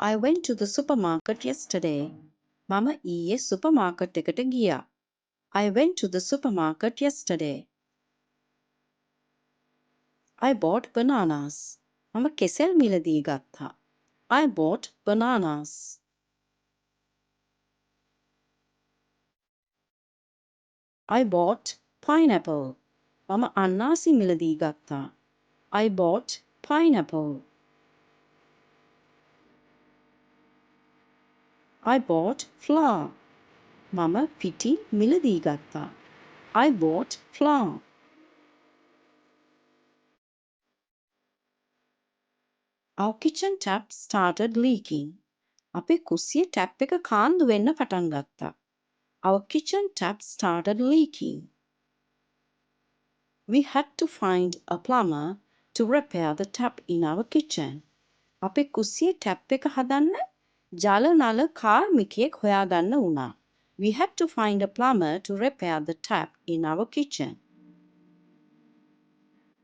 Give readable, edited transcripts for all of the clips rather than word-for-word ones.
I went to the supermarket yesterday. මම ඊයේ supermarket එකට ගියා. I went to the supermarket yesterday. I bought bananas. මම කෙසෙල් මිලදී ගත්තා. I bought bananas. I bought pineapple. මම අන්නාසි මිලදී ගත්තා. I bought pineapple. I bought flour. මම පිටි මිලදී ගත්තා. I bought flour. Our kitchen tap started leaking. අපේ කුස්සියේ ටැප් එක කාන්දු වෙන්න පටන් ගත්තා. Our kitchen tap started leaking. We had to find a plumber to repair the tap in our kitchen. අපේ කුස්සියේ ටැප් එක හදන්න ජල නල කාර්මිකයෙක් හොයාගන්න වුණා. We had to find a plumber to repair the tap in our kitchen.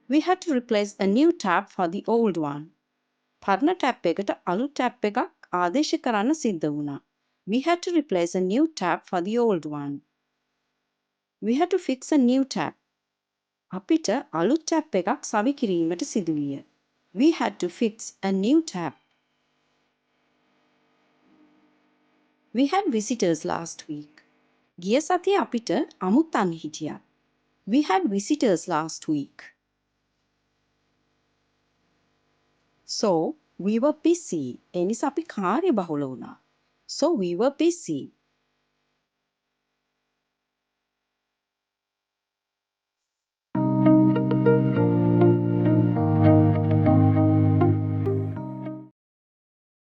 We had to replace a new tap for the old one. පරණ tap එකට අලුත් tap එකක් ආදේශ කරන්න සිද්ධ වුණා. We had to replace a new tap for the old one. We had to fix a new tap. අපිට අලුත් tap එකක් සවි කිරීමට සිදු විය. We had to fix a new tap. We had visitors last week. ගිය සතියේ අපිට අමුත්තන් හිටියා. We had visitors last week. So we were busy. ඒ නිසා අපි කාර්යබහුල වුණා. So we were busy.